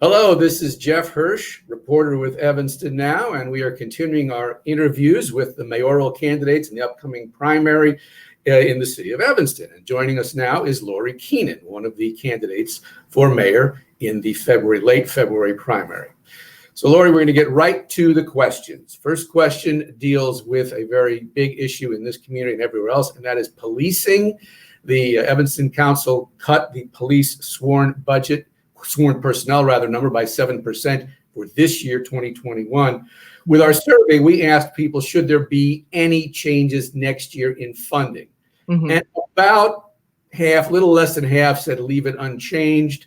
Hello, this is Jeff Hirsh, reporter with Evanston Now, and we are continuing our interviews with the mayoral candidates in the upcoming primary in the city of Evanston. And joining us now is Lori Keenan, one of the candidates for mayor in the late February primary. So, Lori, we're going to get right to the questions. First question deals with a very big issue in this community and everywhere else, and that is policing. The Evanston Council cut the police sworn personnel number by 7% for this year, 2021. With our survey, we asked people, should there be any changes next year in funding? Mm-hmm. And about half, a little less than half, said leave it unchanged.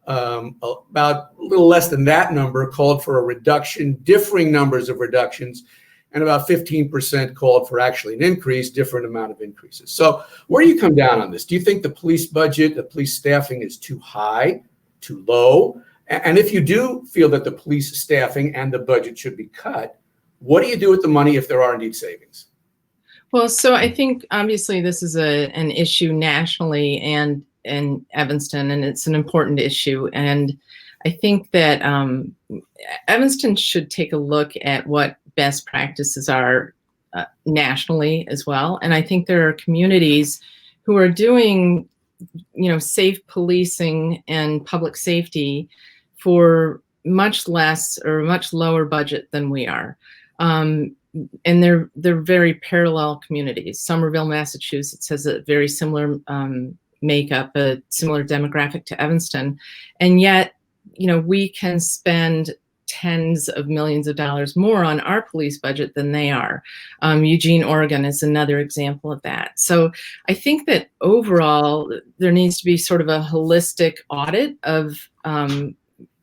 About a little less than that number called for a reduction, differing numbers of reductions, and about 15% called for actually an increase, different amount of increases. So where do you come down on this? Do you think the police budget, the police staffing is too high, too low? And if you do feel that the police staffing and the budget should be cut, what do you do with the money if there are indeed savings? Well, so I think obviously this is an issue nationally and in Evanston, and it's an important issue. And I think that Evanston should take a look at what best practices are nationally as well. And I think there are communities who are doing, safe policing and public safety for much less or much lower budget than we are. And they're very parallel communities. Somerville, Massachusetts has a very similar makeup, a similar demographic to Evanston. And yet, we can spend tens of millions of dollars more on our police budget than they are. Eugene, Oregon is another example of that. So I think that overall, there needs to be sort of a holistic audit of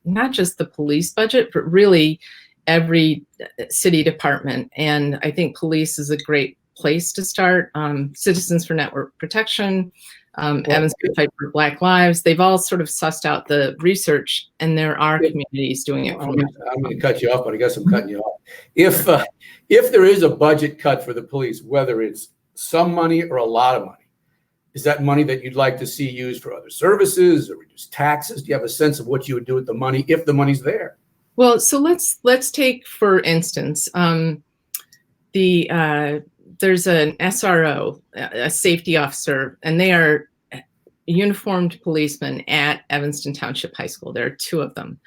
not just the police budget, but really every city department. And I think police is a great place to start. Citizens for Network Protection, Evanston Fight for Black Lives, they've all sort of sussed out the research, and there are communities doing it. I'm going to cut you off, but I guess I'm cutting you off. If there is a budget cut for the police, whether it's some money or a lot of money, is that money that you'd like to see used for other services or reduce taxes? Do you have a sense of what you would do with the money if the money's there? Well, so let's take, for instance, there's an SRO, a safety officer, and they are uniformed policemen at Evanston Township High School. There are two of them.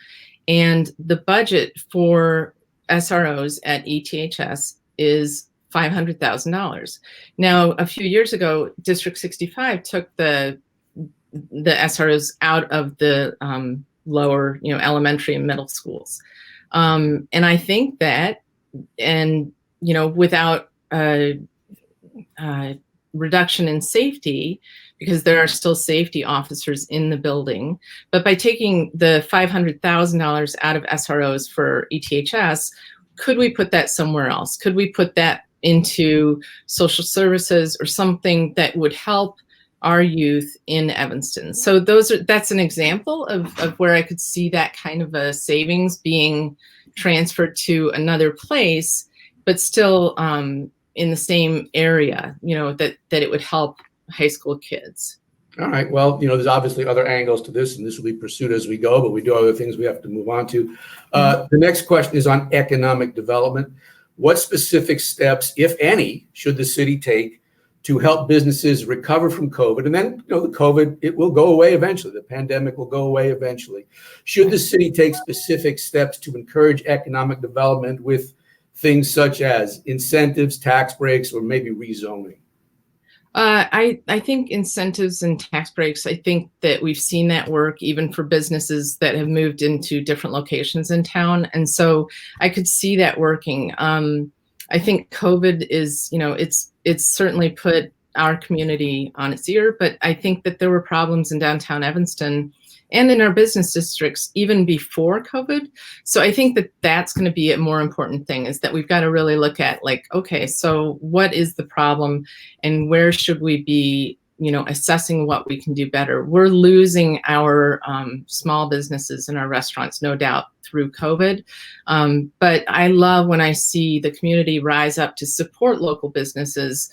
And the budget for SROs at ETHS is $500,000. Now, a few years ago, District 65 took the SROs out of the lower, elementary and middle schools. And I think that, without reduction in safety, because there are still safety officers in the building, but by taking the $500,000 out of SROs for ETHS, could we put that somewhere else? Could we put that into social services or something that would help our youth in Evanston? So that's an example of where I could see that kind of a savings being transferred to another place, but still in the same area, that it would help high school kids. All right. Well, there's obviously other angles to this, and this will be pursued as we go, but we do have other things we have to move on to. The next question is on economic development. What specific steps, if any, should the city take to help businesses recover from COVID? And then, the COVID, it will go away eventually. The pandemic will go away eventually. Should the city take specific steps to encourage economic development with things such as incentives, tax breaks, or maybe rezoning? I think incentives and tax breaks, I think that we've seen that work even for businesses that have moved into different locations in town. And so I could see that working. I think COVID is, it's certainly put our community on its ear, but I think that there were problems in downtown Evanston and in our business districts even before COVID. So I think that that's going to be a more important thing, is that we've got to really look at, okay, so what is the problem and where should we be, assessing what we can do better? We're losing our small businesses and our restaurants, no doubt, through COVID. But I love when I see the community rise up to support local businesses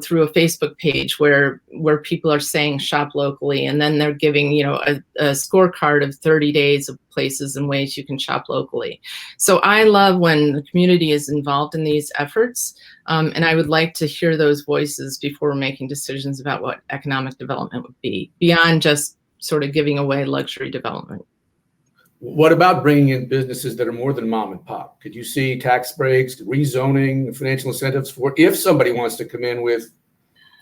through a Facebook page where people are saying shop locally, and then they're giving, a scorecard of 30 days of places and ways you can shop locally. So I love when the community is involved in these efforts, and I would like to hear those voices before we're making decisions about what economic development would be, beyond just sort of giving away luxury development. What about bringing in businesses that are more than mom and pop? Could you see tax breaks, rezoning, financial incentives for if somebody wants to come in with,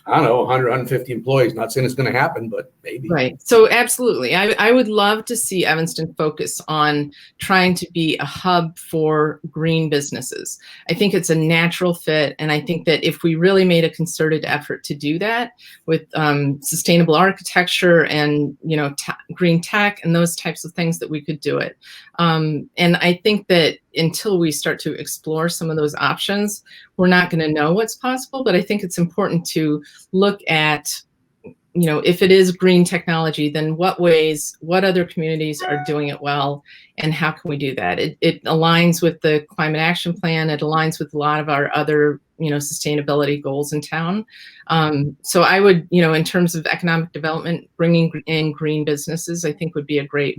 I don't know, 100, 150 employees? Not saying it's going to happen, but maybe. Right. So absolutely. I would love to see Evanston focus on trying to be a hub for green businesses. I think it's a natural fit. And I think that if we really made a concerted effort to do that with sustainable architecture and, green tech and those types of things, that we could do it. And I think that until we start to explore some of those options, we're not going to know what's possible. But I think it's important to look at, if it is green technology, then what other communities are doing it well, and how can we do that? It aligns with the climate action plan. It aligns with a lot of our other, sustainability goals in town. So I would, in terms of economic development, bringing in green businesses, I think would be a great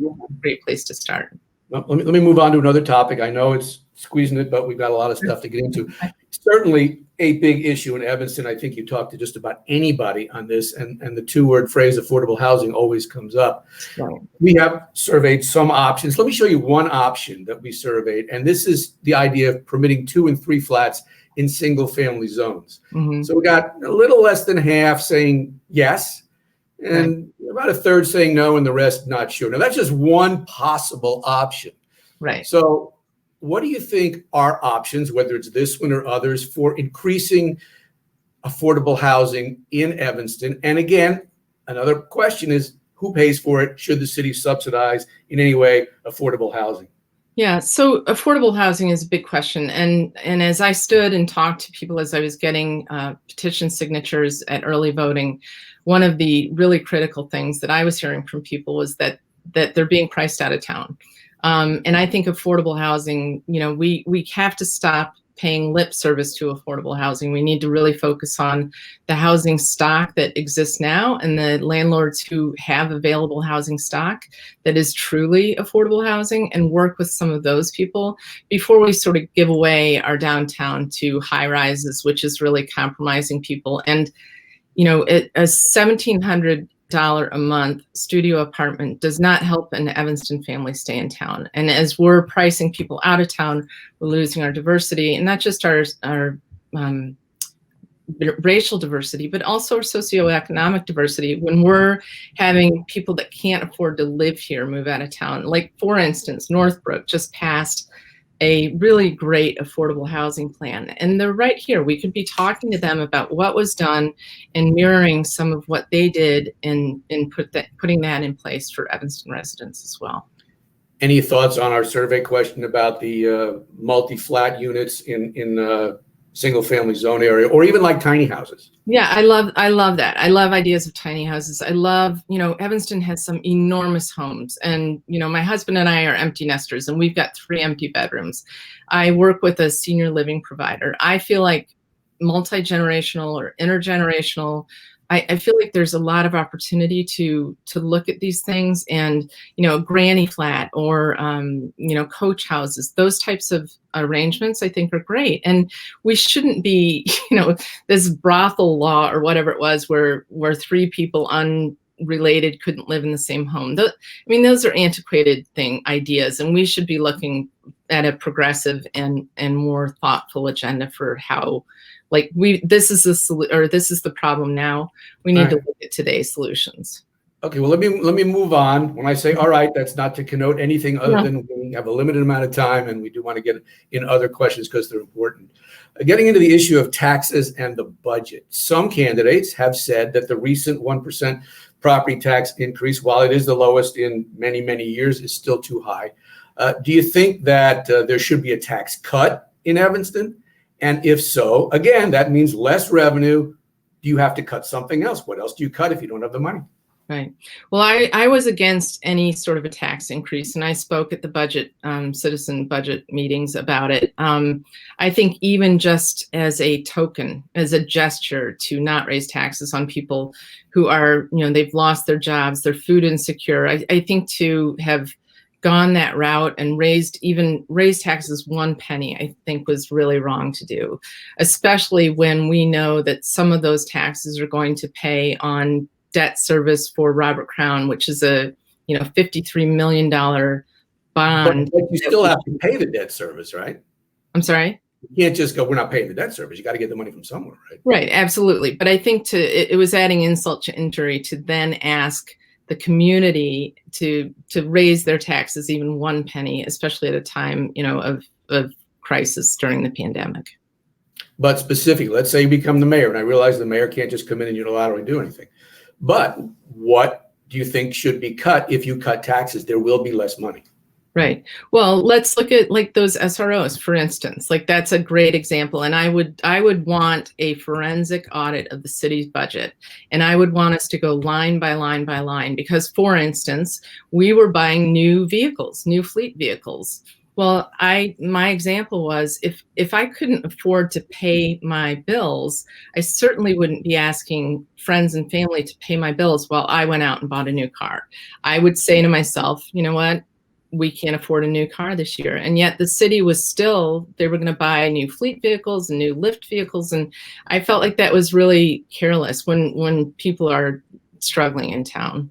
place to start. Well, let me move on to another topic. I know it's squeezing it, but we've got a lot of stuff to get into. Certainly a big issue in Evanston. I think you talk to just about anybody on this, and the two-word phrase affordable housing always comes up. Right. We have surveyed some options. Let me show you one option that we surveyed, and this is the idea of permitting 2 and 3 flats in single-family zones. Mm-hmm. So we got a little less than half saying yes, and about a third saying no, and the rest not sure. Now, that's just one possible option. Right. So what do you think are options, whether it's this one or others, for increasing affordable housing in Evanston? And again, another question is, who pays for it? Should the city subsidize in any way affordable housing? Yeah, so affordable housing is a big question. And as I stood and talked to people as I was getting petition signatures at early voting, one of the really critical things that I was hearing from people was that they're being priced out of town. And I think affordable housing, we have to stop paying lip service to affordable housing. We need to really focus on the housing stock that exists now and the landlords who have available housing stock that is truly affordable housing, and work with some of those people before we sort of give away our downtown to high rises, which is really compromising people. And, a $1,700 a month studio apartment does not help an Evanston family stay in town. And as we're pricing people out of town, we're losing our diversity, and not just our racial diversity, but also our socioeconomic diversity. When we're having people that can't afford to live here move out of town, like for instance, Northbrook just passed a really great affordable housing plan, and they're right here. We could be talking to them about what was done and mirroring some of what they did and putting that in place for Evanston residents as well. Any thoughts on our survey question about the multi-flat units in single-family zone area, or even like tiny houses? Yeah, I love that. I love ideas of tiny houses. I love, Evanston has some enormous homes, and, my husband and I are empty nesters, and we've got 3 empty bedrooms. I work with a senior living provider. I feel like multi-generational or intergenerational, I feel like there's a lot of opportunity to look at these things, and, granny flat or, coach houses, those types of arrangements I think are great. And we shouldn't be, this brothel law or whatever it was where 3 people unrelated couldn't live in the same home. Those are antiquated ideas, and we should be looking at a progressive and more thoughtful agenda for how, this is the problem now. We need to look at today's solutions. Okay, well, let me move on. When I say all right, that's not to connote anything other than we have a limited amount of time, and we do want to get in other questions because they're important. Getting into the issue of taxes and the budget, some candidates have said that the recent 1% property tax increase, while it is the lowest in many, many years, is still too high. Do you think that there should be a tax cut in Evanston? And if so, again, that means less revenue. Do you have to cut something else? What else do you cut if you don't have the money? Right. Well, I was against any sort of a tax increase, and I spoke at the citizen budget meetings about it. I think even just as a token, as a gesture to not raise taxes on people who are, they've lost their jobs, they're food insecure. I think to have gone that route and raised taxes 1 penny, I think was really wrong to do, especially when we know that some of those taxes are going to pay on debt service for Robert Crown, which is a $53 million bond. But you still have to pay the debt service, right? I'm sorry? You can't just go, we're not paying the debt service. You got to get the money from somewhere, right? Right, absolutely. But I think it was adding insult to injury to then ask the community to raise their taxes even 1 penny, especially at a time of crisis during the pandemic. But specifically, let's say you become the mayor, and I realize the mayor can't just come in and unilaterally do anything. But what do you think should be cut if you cut taxes? There will be less money. Right. Well, let's look at like those SROs, for instance. Like that's a great example. And I would want a forensic audit of the city's budget. And I would want us to go line by line by line, because, for instance, we were buying new vehicles, new fleet vehicles. Well, my example was if I couldn't afford to pay my bills, I certainly wouldn't be asking friends and family to pay my bills while I went out and bought a new car. I would say to myself, you know what? We can't afford a new car this year. And yet the city was still, they were going to buy new fleet vehicles and new lift vehicles. And I felt like that was really careless when people are struggling in town.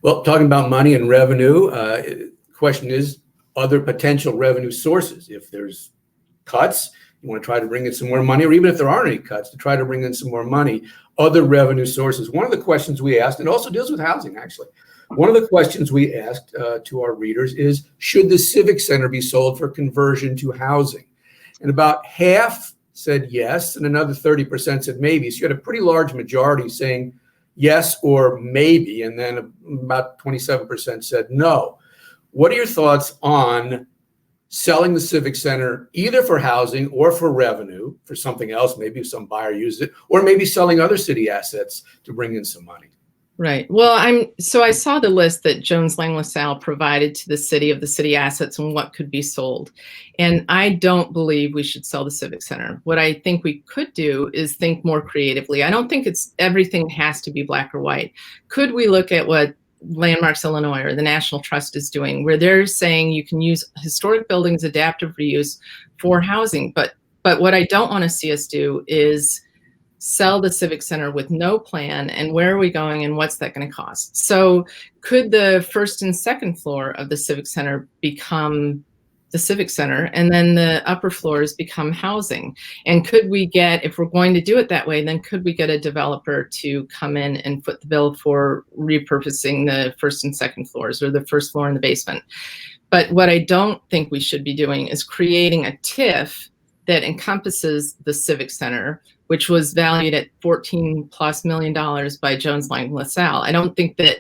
Well, talking about money and revenue, question is, other potential revenue sources. If there's cuts, you want to try to bring in some more money, or even if there aren't any cuts, to try to bring in some more money, other revenue sources. One of the questions we asked, and it also deals with housing, actually. One of the questions we asked to our readers is, should the Civic Center be sold for conversion to housing? And about half said yes, and another 30% said maybe. So you had a pretty large majority saying yes or maybe, and then about 27% said no. What are your thoughts on selling the Civic Center either for housing or for revenue, for something else, maybe some buyer uses it, or maybe selling other city assets to bring in some money? Right. Well, I saw the list that Jones Lang LaSalle provided to the city of the city assets and what could be sold. And I don't believe we should sell the Civic Center. What I think we could do is think more creatively. I don't think everything has to be black or white. Could we look at what Landmarks Illinois or the National Trust is doing, where they're saying you can use historic buildings, adaptive reuse for housing? But what I don't want to see us do is sell the Civic Center with no plan, and where are we going and what's that going to cost? So could the first and second floor of the Civic Center become the Civic Center, and then the upper floors become housing? And could we get, if we're going to do it that way, then could we get a developer to come in and foot the bill for repurposing the first and second floors, or the first floor and the basement? But what I don't think we should be doing is creating a TIF that encompasses the Civic Center, which was valued at $14+ million by Jones Lang LaSalle. I don't think that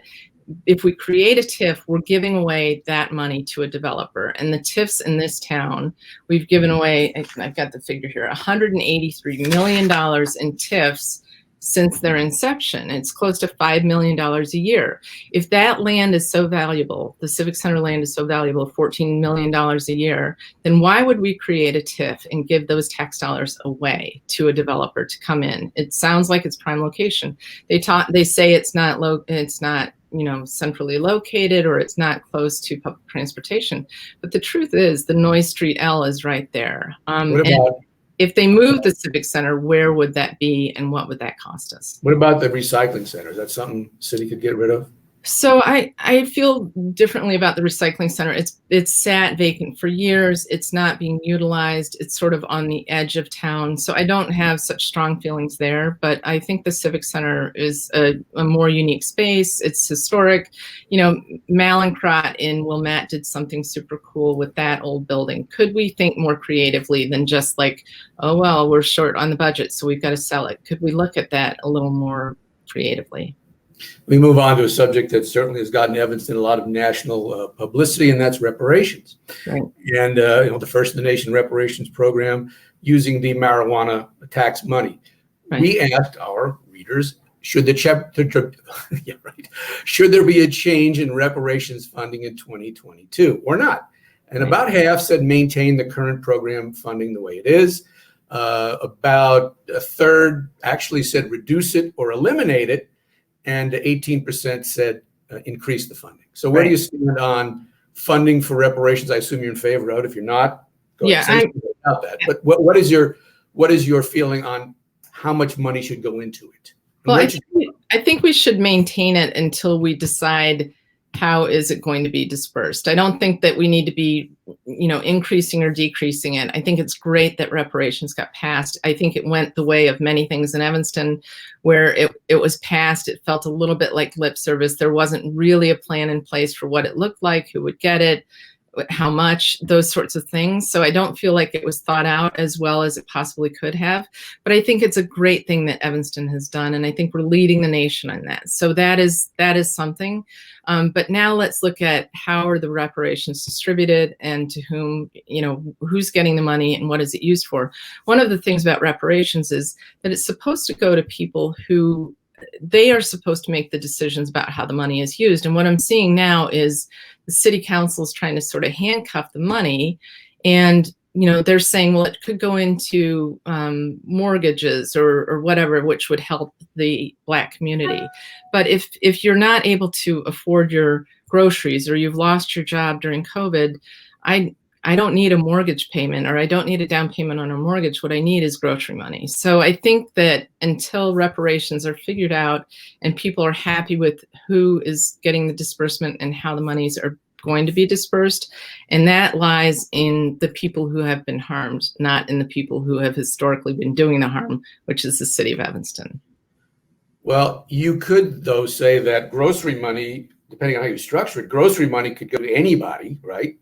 if we create a TIF, we're giving away that money to a developer. And the TIFs in this town, we've given away, I've got the figure here, $183 million in TIFs since their inception. It's close to $5 million a year. If that land is so valuable, the Civic Center land is so valuable, $14 million a year, then why would we create a TIF and give those tax dollars away to a developer to come in? It sounds like it's prime location. They say it's not centrally located, or it's not close to public transportation. But the truth is, the Noyes Street L is right there. If they move the Civic Center, where would that be, and what would that cost us? What about the recycling center? Is that something the city could get rid of? So I feel differently about the recycling center. It's sat vacant for years. It's not being utilized. It's sort of on the edge of town. So I don't have such strong feelings there, but I think the Civic Center is a more unique space. It's historic. Malincrot in Wilmette did something super cool with that old building. Could we think more creatively than just like, oh, well, we're short on the budget, so we've got to sell it? Could we look at that a little more creatively? We move on to a subject that certainly has gotten Evanston a lot of national publicity, and that's reparations. Right. And the First in the Nation reparations program using the marijuana tax money. Right. We asked our readers, should yeah, right. Should there be a change in reparations funding in 2022 or not? And about half said maintain the current program funding the way it is. About a third actually said reduce it or eliminate it, and 18% said increase the funding. So where do you stand on funding for reparations? I assume you're in favor of it. If you're not, go ahead and say something about that. But what is your feeling on how much money should go into it? Well, I think we should maintain it until we decide how is it going to be dispersed. I don't think that we need to be, increasing or decreasing it. I think it's great that reparations got passed. I think it went the way of many things in Evanston, where it was passed. It felt a little bit like lip service. There wasn't really a plan in place for what it looked like, who would get it, how much, those sorts of things. So I don't feel like it was thought out as well as it possibly could have. But I think it's a great thing that Evanston has done, and I think we're leading the nation on that. So that is something. But now let's look at how are the reparations distributed and to whom, who's getting the money and what is it used for. One of the things about reparations is that it's supposed to go to people who they are supposed to make the decisions about how the money is used. And what I'm seeing now is the city council is trying to sort of handcuff the money, and they're saying, well, it could go into mortgages or whatever, which would help the Black community. But if you're not able to afford your groceries, or you've lost your job during COVID, I don't need a mortgage payment, or I don't need a down payment on a mortgage. What I need is grocery money. So I think that until reparations are figured out and people are happy with who is getting the disbursement and how the monies are going to be dispersed, and that lies in the people who have been harmed, not in the people who have historically been doing the harm, which is the city of Evanston. Well, you could, though, say that grocery money, depending on how you structure it, grocery money could go to anybody, right?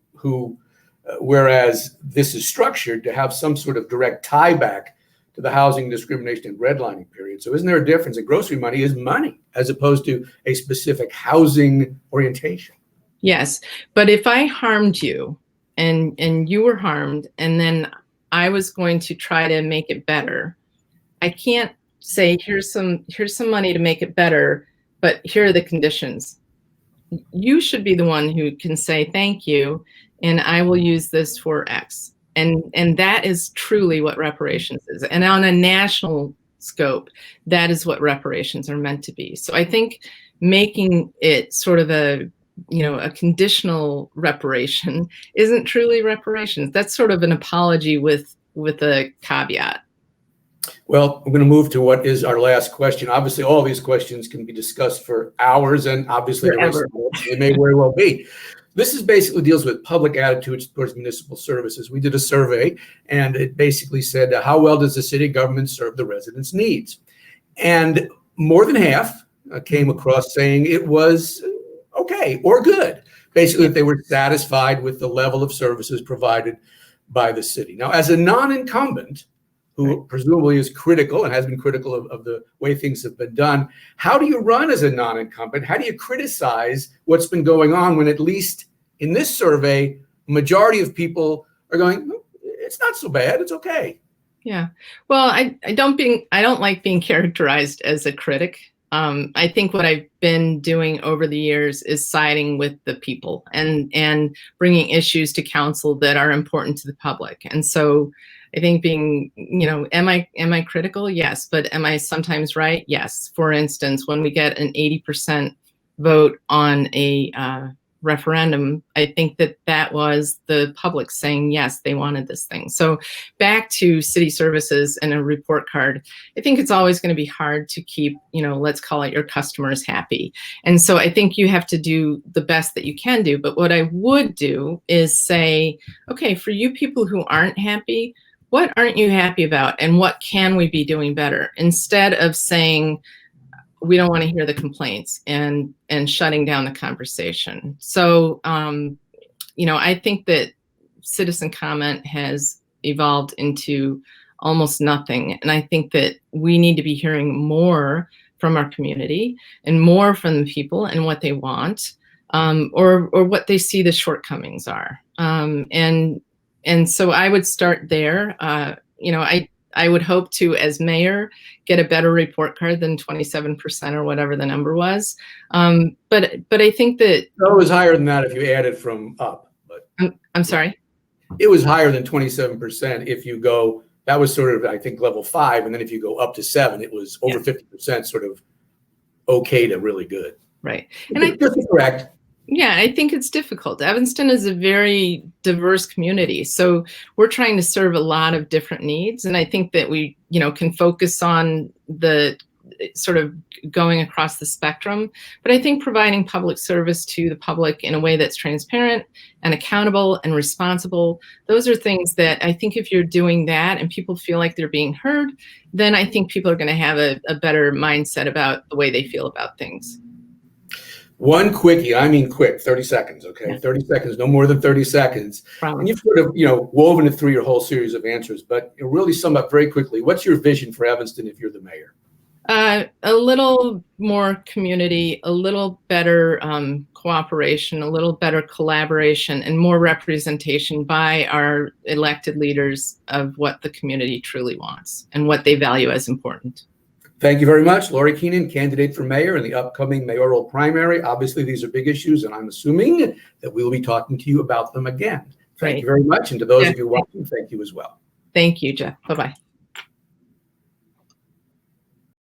Whereas this is structured to have some sort of direct tie back to the housing discrimination and redlining period. So isn't there a difference that grocery money is money as opposed to a specific housing orientation? Yes, but if I harmed you and you were harmed, and then I was going to try to make it better, I can't say here's some money to make it better, but here are the conditions. You should be the one who can say thank you, and I will use this for X. And that is truly what reparations is. And on a national scope, that is what reparations are meant to be. So I think making it sort of a conditional reparation isn't truly reparations. That's sort of an apology with a caveat. Well, I'm going to move to what is our last question. Obviously, all these questions can be discussed for hours, and obviously they may very well be. This is basically deals with public attitudes towards municipal services. We did a survey, and it basically said, how well does the city government serve the residents' needs? And more than half came across saying it was okay or good. Basically, if they were satisfied with the level of services provided by the city. Now, as a non-incumbent, who presumably is critical and has been critical of the way things have been done, how do you run as a non-incumbent? How do you criticize what's been going on when, at least in this survey, majority of people are going, it's not so bad, it's okay? Yeah, well, I don't like being characterized as a critic. I think what I've been doing over the years is siding with the people and bringing issues to council that are important to the public. And so I think being, am I critical? Yes. But am I sometimes right? Yes. For instance, when we get an 80% vote on a referendum, I think that was the public saying, yes, they wanted this thing. So back to city services and a report card, I think it's always going to be hard to keep, let's call it your customers happy. And so I think you have to do the best that you can do. But what I would do is say, okay, for you people who aren't happy, what aren't you happy about, and what can we be doing better? Instead of saying, we don't want to hear the complaints and shutting down the conversation. So, I think that citizen comment has evolved into almost nothing. And I think that we need to be hearing more from our community and more from the people and what they want, or what they see the shortcomings are. And so I would start there. I I would hope to, as mayor, get a better report card than 27% or whatever the number was. But I think that it was higher than that if you added from up. But I'm sorry. It was higher than 27% if you go. That was sort of, I think, level 5, and then if you go up to 7, it was over 50%, sort of okay to really good. Right, and I think correct. Yeah, I think it's difficult. Evanston is a very diverse community, so we're trying to serve a lot of different needs, and I think that we, can focus on the sort of going across the spectrum. But I think providing public service to the public in a way that's transparent and accountable and responsible, those are things that I think if you're doing that and people feel like they're being heard, then I think people are going to have a better mindset about the way they feel about things. One quickie, I mean quick, 30 seconds, okay? Yeah. 30 seconds, no more than 30 seconds. Promise. And you've sort of, woven it through your whole series of answers, but really sum up very quickly, what's your vision for Evanston if you're the mayor? A little more community, a little better cooperation, a little better collaboration, and more representation by our elected leaders of what the community truly wants and what they value as important. Thank you very much. Lori Keenan, candidate for mayor in the upcoming mayoral primary. Obviously, these are big issues, and I'm assuming that we will be talking to you about them again. Thank you very much. And to those of you watching, thank you as well. Thank you, Jeff. Bye-bye.